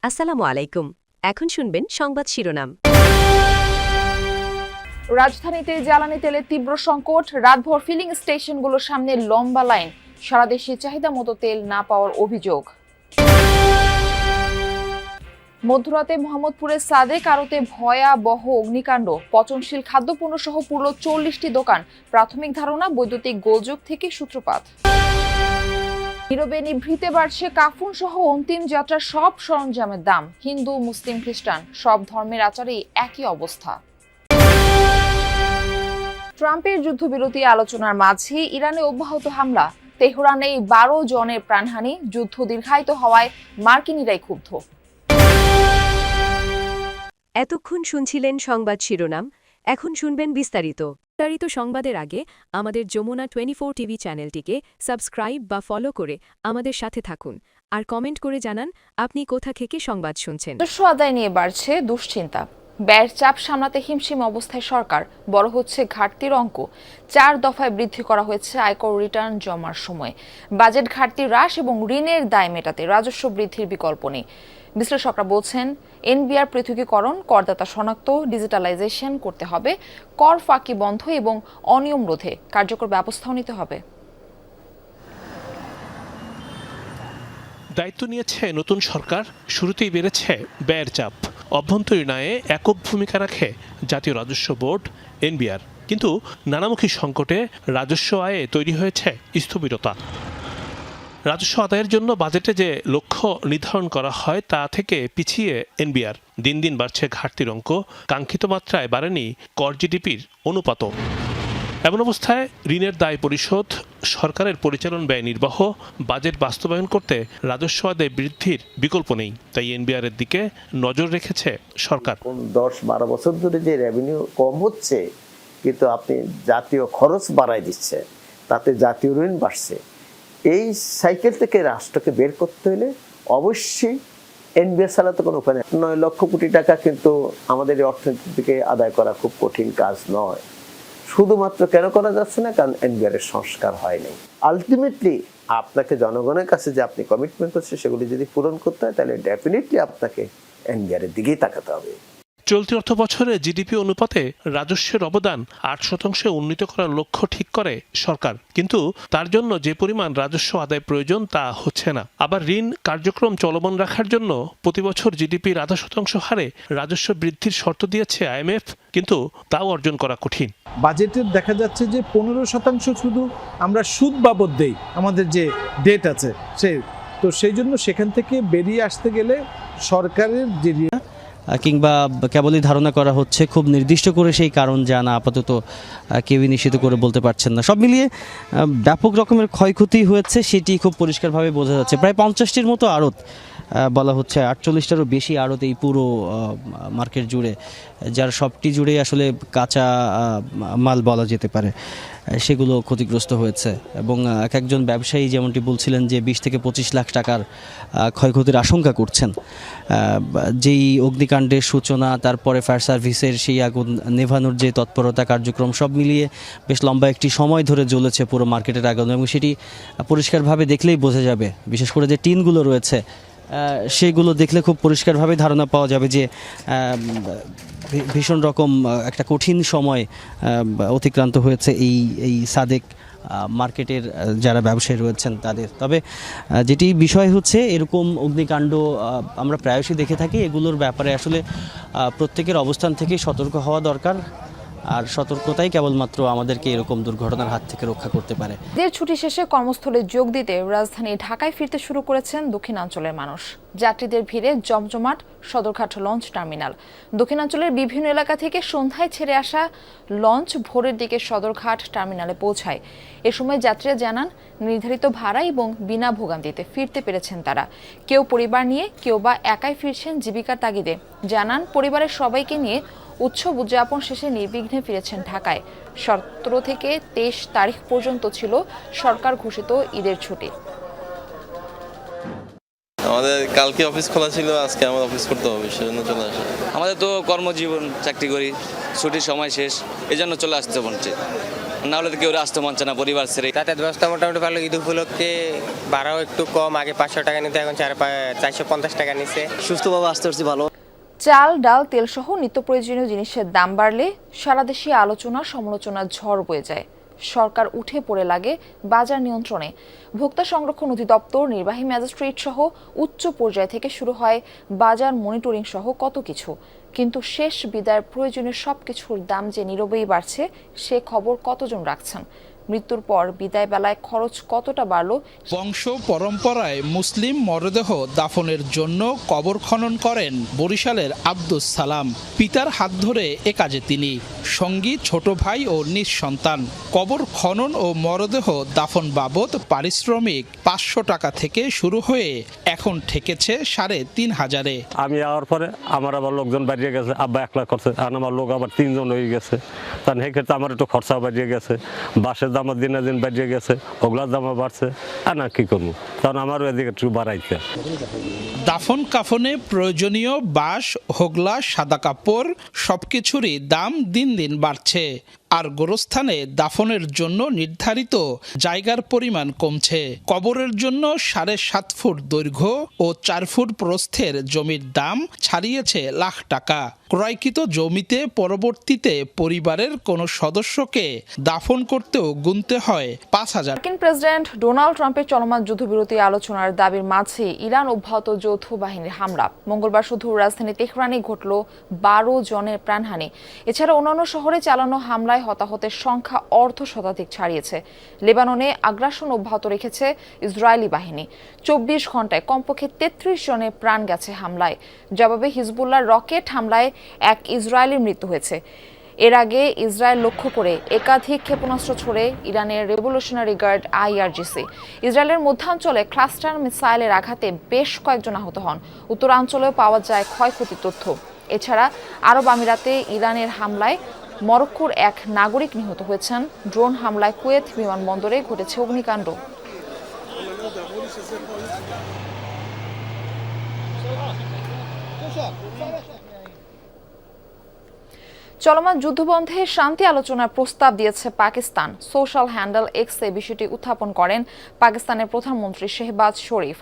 আসসালামু আলাইকুম। এখন শুনবেন সংবাদ শিরোনাম। রাজধানীতে জ্বালানি তেলের তীব্র সংকট, রাতভর ফিলিং স্টেশনগুলোর সামনে লম্বা লাইন, সারা দেশে চাহিদা মতো তেল না পাওয়ার অভিযোগ। মধ্যরাতে মোহাম্মদপুরের সাদেক আড়তে ভয়াবহ অগ্নিকাণ্ড, পচনশীল খাদ্যপণ্য সহ পুরো 40টি দোকান। প্রাথমিক ধারণা বৈদ্যুতিক গোলযোগ থেকে সূত্রপাত। নীরবে নিভৃতে বাড়ছে কাফন সহ অন্তিম যাত্রার সব সরঞ্জামের দাম। হিন্দু, মুসলিম, খ্রিস্টান সব ধর্মের আচারেই একই অবস্থা। ট্রাম্পের যুদ্ধবিরতি আলোচনার মাঝে ইরানে অব্যাহত হামলা, তেহরানে 12 জনের প্রাণহানি, যুদ্ধ দীর্ঘায়িত হওয়ায় মার্কিনিরাই ক্ষুব্ধ। এতক্ষণ শুনছিলেন সংবাদ শিরোনাম, এখন শুনবেন বিস্তারিত সংবাদের আগে আমাদের যমুনা 24 টিভি চ্যানেলটিকে সাবস্ক্রাইব বা ফলো করে আমাদের সাথে থাকুন আর কমেন্ট করে জানান আপনি কোথা থেকে সংবাদ শুনছেন। রাজস্ব আদায় নিয়ে বাড়ছে দুশ্চিন্তা, ব্যয়ের চাপ সামলাতে হিমশিম অবস্থায় সরকার। বড় হচ্ছে ঘাটতির অঙ্ক, 4 দফায় বৃদ্ধি করা হয়েছে আয়কর রিটার্ন জমার সময়। বাজেট ঘাটতি হ্রাস এবং ঋণের দায় মেটাতে রাজস্ব বৃদ্ধির বিকল্প নেই। বিশ্লেষকরা বলছেন এনবিআর পৃথকীকরণ, করদাতা শনাক্ত, ডিজিটালাইজেশন করতে হবে, কর ফাঁকি বন্ধ এবং অনিয়ম রোধে কার্যকর ব্যবস্থাও নিতে হবে। দায়িত্ব নিয়েছে নতুন সরকার, শুরুতেই বেড়েছে ব্যয়ের চাপ। অভ্যন্তরীণ আয়ে একক ভূমিকা রাখে জাতীয় রাজস্ব বোর্ড এনবিআর, কিন্তু নানামুখী সংকটে রাজস্ব আয়ে তৈরি হয়েছে স্থবিরতা। রাজস্ব আদায়ের জন্য বাজেটে যে লক্ষ্য নির্ধারণ করা হয় তা থেকে পিছিয়ে এনবিআর। দিন দিন বাড়ছে ঘাটতির অঙ্ক, কাঙ্ক্ষিত মাত্রায় বাড়েনি কর জিডিপির অনুপাতও। এমন অবস্থায় ঋণের দায় পরিশোধ, সরকারের পরিচালন ব্যয় নির্বাহ, বাজেট বাস্তবায়ন করতে রাজস্ব আদায় বৃদ্ধির বিকল্প নেই। তাই এনবিআরের দিকে নজর রেখেছে সরকার। 10-12 বছর ধরে যে রেভিনিউ কম হচ্ছে, কিন্তু আপনি জাতীয় খরচ বাড়াই দিচ্ছে, তাতে জাতীয় ঋণ বাড়ছে। এই সাইকেল থেকে রাষ্ট্রকে বের করতে হলে অবশ্যই এনবিআর ছাড়া তো কোনো উপায় নেই। 9 লক্ষ কোটি টাকা কিন্তু আমাদের অর্থনীতির দিকে আদায় করা খুব কঠিন কাজ নয়। শুধুমাত্র কেন করা যাচ্ছে না? কারণ এনবিআর এর সংস্কার হয়নি। আলটিমেটলি আপনাকে জনগণের কাছে যে আপনি কমিটমেন্ট করছে সেগুলি যদি পূরণ করতে হয়, তাহলে ডেফিনেটলি আপনাকে এনবিআর এর দিকেই তাকাতে হবে। চলতি অর্থ বছরে জিডিপি অনুপাতে রাজস্বের অবদান 8% উন্নীত করার লক্ষ্য ঠিক করে সরকার, কিন্তু তার জন্য যে পরিমাণ রাজস্ব আদায় প্রয়োজন তা হচ্ছে না। আবার ঋণ কার্যক্রম চলমান রাখার জন্য প্রতি বছর জিডিপির 0.5% হারে রাজস্ব বৃদ্ধির শর্ত দিয়েছে আইএমএফ, কিন্তু তাও অর্জন করা কঠিন। বাজেটের দেখা যাচ্ছে যে 15% শুধু আমরা সুদ বাবদ দেই, আমাদের যে ডেট আছে সেই জন্য সেখান থেকে বেরিয়ে আসতে গেলে সরকারের যে কিংবা কেবলই ধারণা করা হচ্ছে, খুব নির্দিষ্ট করে সেই কারণ জানা আপাতত কেউই নিশ্চিত করে বলতে পারছেন না। সব মিলিয়ে ব্যাপক রকমের ক্ষয়ক্ষতি হয়েছে সেটি খুব পরিষ্কারভাবে বোঝা যাচ্ছে। প্রায় 50টির মতো আড়ত, বলা হচ্ছে 48টারও বেশি আড়ত এই পুরো মার্কেট জুড়ে, যার সবটি জুড়েই আসলে কাঁচা মাল বলা যেতে পারে, সেগুলো ক্ষতিগ্রস্ত হয়েছে। এবং একজন ব্যবসায়ী যেমনটি বলছিলেন যে 20 থেকে 25 লাখ টাকার ক্ষয়ক্ষতির আশঙ্কা করছেন। যেই অগ্নিকাণ্ডের সূচনা, তারপরে ফায়ার সার্ভিসের সেই আগুন নেভানোর যে তৎপরতা কার্যক্রম, সব মিলিয়ে বেশ লম্বা একটি সময় ধরে জ্বলেছে পুরো মার্কেটের আগুন, এবং সেটি পরিষ্কারভাবে দেখলেই বোঝা যাবে। বিশেষ করে যে টিনগুলো রয়েছে সেগুলো দেখলে খুব পরিষ্কারভাবে ধারণা পাওয়া যাবে যে ভীষণ রকম একটা কঠিন সময় অতিক্রান্ত হয়েছে এই সাদেক মার্কেটের যারা ব্যবসায়ী রয়েছেন তাদের। তবে যেটি বিষয় হচ্ছে, এরকম অগ্নিকাণ্ড আমরা প্রায়শই দেখে থাকি। এগুলোর ব্যাপারে আসলে প্রত্যেকের অবস্থান থেকে সতর্ক হওয়া দরকার, আর সতর্কতাই কেবলমাত্র আমাদেরকে এরকম দুর্ঘটনার হাত থেকে রক্ষা করতে পারে। ঈদের ছুটি শেষে কর্মস্থলে যোগ দিতে রাজধানী ঢাকায় ফিরতে শুরু করেছেন দক্ষিণাঞ্চলের মানুষ। যাত্রীদের ভিড়ে জমজমাট সদরঘাট লঞ্চ টার্মিনাল। দক্ষিণাঞ্চলের বিভিন্ন এলাকা থেকে সন্ধ্যায় ছেড়ে আসা লঞ্চ ভোরের দিকে সদরঘাট টার্মিনালে পৌঁছায়। এ সময় যাত্রীরা জানান নির্ধারিত ভাড়া এবং বিনা ভোগান্তিতে ফিরতে পেরেছেন তারা। কেউ পরিবার নিয়ে, কেউ বা একাই ফিরছেন জীবিকার তাগিদে। জানান পরিবারের সবাইকে নিয়ে উৎসব উদযাপন শেষে নির্বিঘ্নে ফিরেছেন ঢাকায়। 17 থেকে 23 তারিখ পর্যন্ত ছিল সরকার ঘোষিত ঈদের ছুটি। আমাদের কালকে অফিস খোলা ছিল, আজকে আমার অফিস করতে হবে, সেজন্য চলে আসা। আমাদের তো কর্মজীবন, চাকরি করি, ছুটির সময় শেষ, এই জন্য চলে আসতে বলছে। না হলে তো কেউ আসতে মন চায় না পরিবার ছেড়ে। যাতায়াত ব্যবস্থা মোটামুটি ভালো। ঈদ উপলক্ষে ভাড়াও একটু কম, আগে 500 টাকা নিতে এখন 450 টাকা নিচ্ছে। সুস্থভাবে আসতে পারছি ভালো। চাল, ডাল, তেলসহ নিত্য প্রয়োজনীয় জিনিসের দাম বাড়লে সারা দেশে আলোচনা সমালোচনার ঝড় বয়ে যায়। সরকার উঠে পড়ে লাগে বাজার নিয়ন্ত্রণে। ভোক্তা সংরক্ষণ অধিদপ্তর, নির্বাহী ম্যাজিস্ট্রেট সহ উচ্চ পর্যায় থেকে শুরু হয় বাজার মনিটরিং সহ কত কিছু। কিন্তু শেষ বিদায়ের প্রয়োজনীয় সবকিছুর দাম যে নীরবেই বাড়ছে, সে খবর কতজন রাখছেন? মৃত্যুর পর বিদায় বেলায় খরচ কতটা বাড়ল? বংশ পরম্পরায় মুসলিম মরদেহ দাফনের জন্য কবর খনন করেন বরিশালের আব্দুস সালাম। পিতার হাত ধরে এ কাজে তিনি, সঙ্গী ছোট ভাই ও নিঃসন্তান। কবর খনন ও মরদেহ দাফন বাবদ পারিশ্রমিক 500 টাকা থেকে শুরু হয়ে এখন ঠেকেছে 3500-এ। আমি যাওয়ার পরে আমার আবার লোকজন বাড়িয়ে গেছে, আব্বা একলা করছে, আর আমার লোক আবার 3 জন হয়ে গেছে। কারণ সেক্ষেত্রে আমার একটু খরচা বাড়িয়ে গেছে, বাসের দাম দিনে দিন বাড়িয়ে গেছে, ওগুলার দামও বাড়ছে। আর না কি করবো, কারণ আমারও এদিকে একটু বাড়াইছে। দাফন কাফনে প্রয়োজনীয় বাঁশ, হোগলা, সাদা কাপড় সবকিছুরই দাম দিন দিন বাড়ছে। আর গোরস্থানে দাফনের জন্য নির্ধারিত জায়গার পরিমাণ কমছে। কবরের জন্য 7.5 ফুট দৈর্ঘ্য ও 4 ফুট প্রস্থের জমির দাম ছাড়িয়েছে লাখ টাকা। ক্রয়কৃত জমিতে পরবর্তীতে পরিবারের কোনো সদস্যকে দাফন করতেও গুনতে হয় 5000। মার্কিন প্রেসিডেন্ট ডোনাল্ড ট্রাম্পের চলমান যুদ্ধবিরতি আলোচনার দাবির মাঝে ইরান অব্যাহত যৌথ বাহিনীর হামলা। মঙ্গলবার শুধু রাজধানী তেহরানে ঘটল 12 জনের প্রাণহানি। এছাড়া অন্যান্য শহরে চালানো হামলায় হতাহতের সংখ্যা অর্ধশতাধিক ছাড়িয়েছে। লেবাননে আগ্রাসন অব্যাহত রেখেছে ইসরায়েলি বাহিনী। 24 ঘন্টায় কমপক্ষে 33 জনের প্রাণ গেছে হামলায়। জবাবে হিজবুল্লাহর রকেট হামলায় এক ইসরায়েলির মৃত্যু হয়েছে। এর আগে ইসরায়েল লক্ষ্য করে একাধিক ক্ষেপণাস্ত্র ছড়ে ইরানের রেভলিউশনারি গার্ড IRGC। ইসরায়েলের মধ্যাঞ্চলে ক্লাস্টার মিসাইলের আঘাতে বেশ কয়েকজন আহত হন। উত্তরাঞ্চলেও পাওয়া যায় ক্ষয়ক্ষতির তথ্য। এছাড়া আরব আমিরাতে ইরানের হামলায় মরক্কোর এক নাগরিক নিহত হয়েছেন। ড্রোন হামলায় কুয়েত বিমানবন্দরে ঘটেছে অগ্নিকাণ্ড। চলমান যুদ্ধবন্ধে শান্তি আলোচনার প্রস্তাব দিয়েছে পাকিস্তান। সোশ্যাল হ্যান্ডেল এক্সে বিষয়টি উত্থাপন করেন পাকিস্তানের প্রধানমন্ত্রী শেহবাজ শরীফ।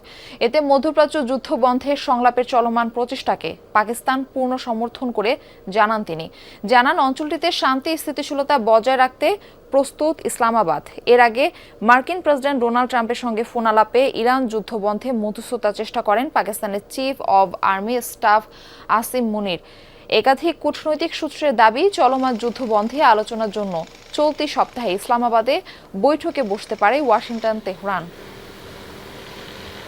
এতে মধ্যপ্রাচ্য যুদ্ধবন্ধে সংলাপের চলমান প্রচেষ্টাকে পাকিস্তান পূর্ণ সমর্থন করে জানান অঞ্চলটিতে শান্তি স্থিতিশীলতা বজায় রাখতে প্রস্তুত ইসলামাবাদ। এর আগে মার্কিন প্রেসিডেন্ট ডোনাল্ড ট্রাম্পের সঙ্গে ফোন আলাপে ইরান যুদ্ধবন্ধে মধ্যস্থতার চেষ্টা করেন পাকিস্তানের chief of army staff Asim Munir. একাধিক কূটনৈতিক সূত্রের দাবি, চলমান যুদ্ধ বন্ধে আলোচনার জন্য চলতি সপ্তাহে ইসলামাবাদে বৈঠকে বসতে পারে ওয়াশিংটন, তেহরান।